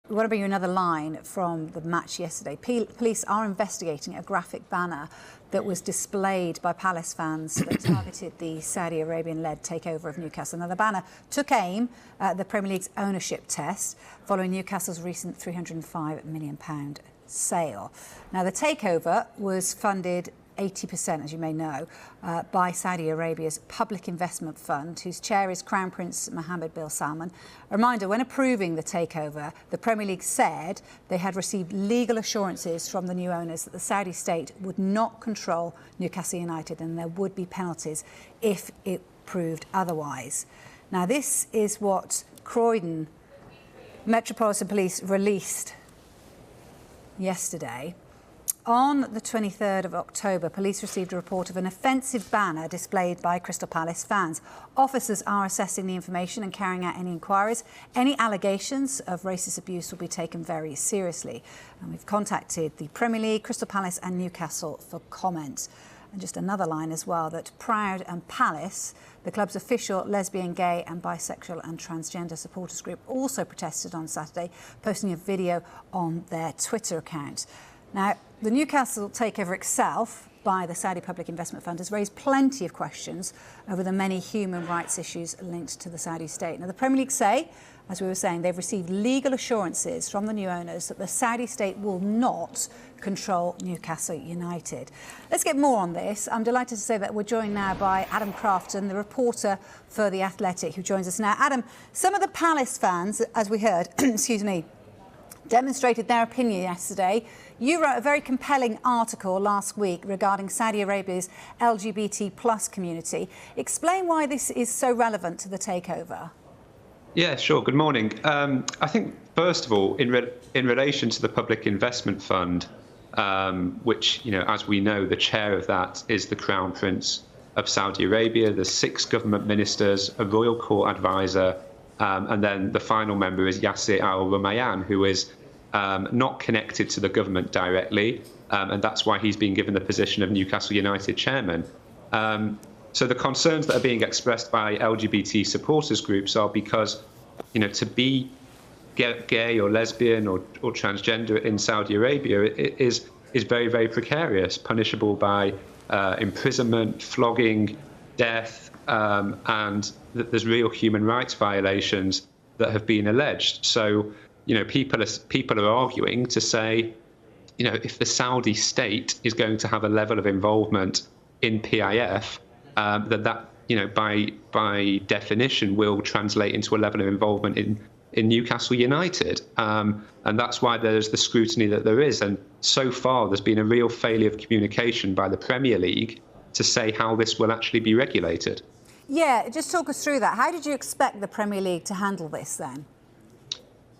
We want to bring you another line from the match yesterday. Police are investigating a graphic banner that was displayed by Palace fans that targeted the Saudi Arabian-led takeover of Newcastle. Now, the banner took aim at the Premier League's ownership test following Newcastle's recent £305 million sale. Now, the takeover was funded 80%, as you may know, by Saudi Arabia's Public Investment Fund, whose chair is Crown Prince Mohammed bin Salman. A reminder, when approving the takeover, the Premier League said they had received legal assurances from the new owners that the Saudi state would not control Newcastle United and there would be penalties if it proved otherwise. Now, this is what Croydon Metropolitan Police released yesterday. On the 23rd of October, police received a report of an offensive banner displayed by Crystal Palace fans. Officers are assessing the information and carrying out any inquiries. Any allegations of racist abuse will be taken very seriously. And we've contacted the Premier League, Crystal Palace and Newcastle for comment. And just another line as well, that Proud and Palace, the club's official lesbian, gay and bisexual and transgender supporters group, also protested on Saturday, posting a video on their Twitter account. Now, the Newcastle takeover itself by the Saudi Public Investment Fund has raised plenty of questions over the many human rights issues linked to the Saudi state. Now, the Premier League say, as we were saying, they've received legal assurances from the new owners that the Saudi state will not control Newcastle United. Let's get more on this. I'm delighted to say that we're joined now by Adam Crafton, the reporter for The Athletic, who joins us now. Adam, some of the Palace fans, as we heard, excuse me, demonstrated their opinion yesterday. You wrote a very compelling article last week regarding Saudi Arabia's LGBT plus community. Explain why this is so relevant to the takeover. Yeah, sure. Good morning. I think, first of all, in relation to the Public Investment Fund, which, as we know, the chair of that is the Crown Prince of Saudi Arabia. There's 6 government ministers, a royal court advisor, and then the final member is Yasser Al-Rumayyan, who is not connected to the government directly, and that's why he's been given the position of Newcastle United chairman. So the concerns that are being expressed by LGBT supporters groups are because, to be gay or lesbian or transgender in Saudi Arabia is very, very precarious, punishable by imprisonment, flogging, death, and there's real human rights violations that have been alleged. So, people are arguing to say, if the Saudi state is going to have a level of involvement in PIF, that by definition will translate into a level of involvement in Newcastle United. And that's why there's the scrutiny that there is. And so far, there's been a real failure of communication by the Premier League to say how this will actually be regulated. Yeah, just talk us through that. How did you expect the Premier League to handle this then?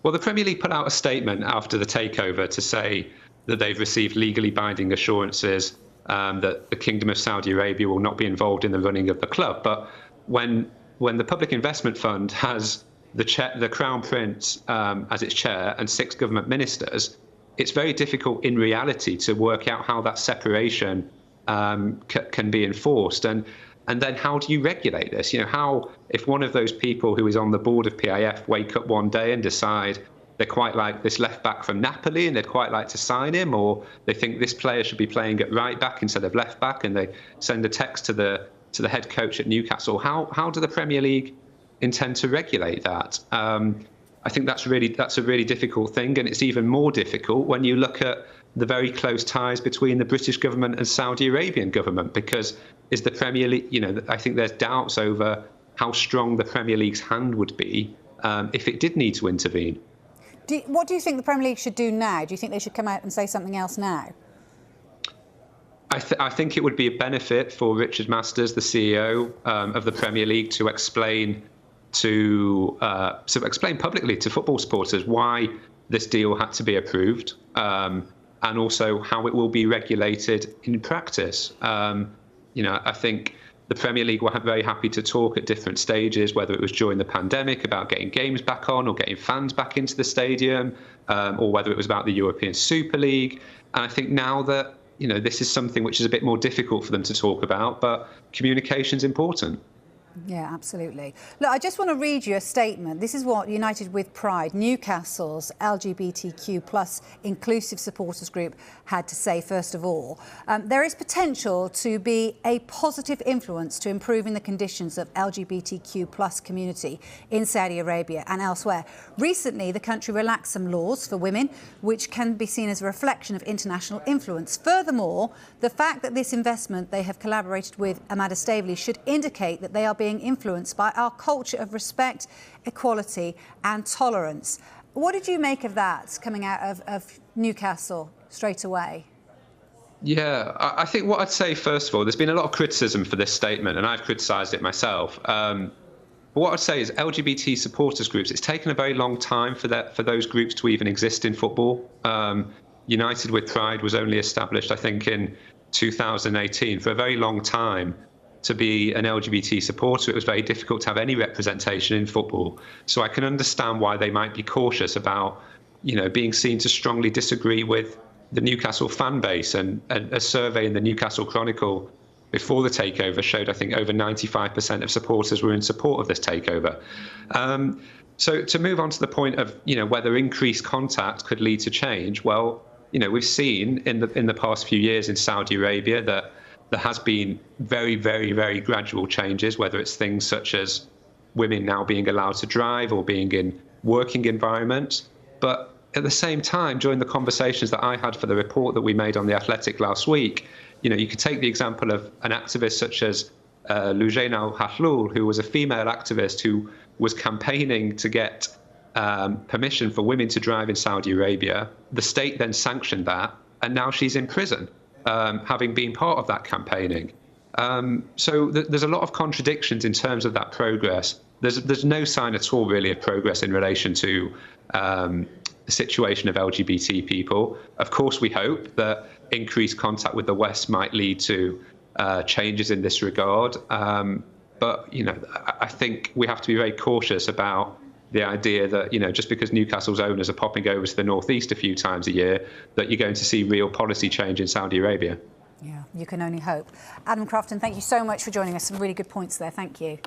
Well, the Premier League put out a statement after the takeover to say that they've received legally binding assurances that the Kingdom of Saudi Arabia will not be involved in the running of the club. But when the Public Investment Fund has the Crown Prince as its chair and 6 government ministers, it's very difficult in reality to work out how that separation can be enforced. And then how do you regulate this? How, if one of those people who is on the board of PIF wake up one day and decide they quite like this left back from Napoli and they'd quite like to sign him, or they think this player should be playing at right back instead of left back, and they send a text to the head coach at Newcastle, how do the Premier League intend to regulate that? I think that's a really difficult thing, and it's even more difficult when you look at the very close ties between the British government and Saudi Arabian government, because is the Premier League, I think there's doubts over how strong the Premier League's hand would be if it did need to intervene. What do you think the Premier League should do now? Do you think they should come out and say something else now? I think it would be a benefit for Richard Masters, the CEO of the Premier League, to explain publicly to football supporters why this deal had to be approved, and also how it will be regulated in practice. I think the Premier League were very happy to talk at different stages, whether it was during the pandemic about getting games back on or getting fans back into the stadium, or whether it was about the European Super League. And I think now that, this is something which is a bit more difficult for them to talk about, but communication's important. Yeah, absolutely. Look, I just want to read you a statement. This is what United with Pride, Newcastle's LGBTQ plus inclusive supporters group, had to say first of all. There is potential to be a positive influence to improving the conditions of LGBTQ plus community in Saudi Arabia and elsewhere. Recently, the country relaxed some laws for women, which can be seen as a reflection of international influence. Furthermore, the fact that this investment they have collaborated with Amada Stavely should indicate that they are being influenced by our culture of respect, equality and tolerance. What did you make of that coming out of Newcastle straight away? Yeah, I think what I'd say, first of all, there's been a lot of criticism for this statement, and I've criticised it myself. But what I'd say is LGBT supporters groups, it's taken a very long time for those groups to even exist in football. United with Pride was only established, I think, in 2018. For a very long time, to be an LGBT supporter, it was very difficult to have any representation in football. So I can understand why they might be cautious about, being seen to strongly disagree with the Newcastle fan base. And a survey in the Newcastle Chronicle before the takeover showed, I think, over 95% of supporters were in support of this takeover. So to move on to the point of, whether increased contact could lead to change, well, we've seen in the past few years in Saudi Arabia that there has been very, very, very gradual changes, whether it's things such as women now being allowed to drive or being in working environments. But at the same time, during the conversations that I had for the report that we made on The Athletic last week, you could take the example of an activist such as Loujaina Al-Hahlul, who was a female activist who was campaigning to get permission for women to drive in Saudi Arabia. The state then sanctioned that, and now she's in prison, having been part of that campaigning. So there's a lot of contradictions in terms of that progress. There's no sign at all, really, of progress in relation to the situation of LGBT people. Of course, we hope that increased contact with the West might lead to changes in this regard. But, I think we have to be very cautious about the idea that, just because Newcastle's owners are popping over to the northeast a few times a year, that you're going to see real policy change in Saudi Arabia. Yeah, you can only hope. Adam Crofton, thank you so much for joining us. Some really good points there. Thank you.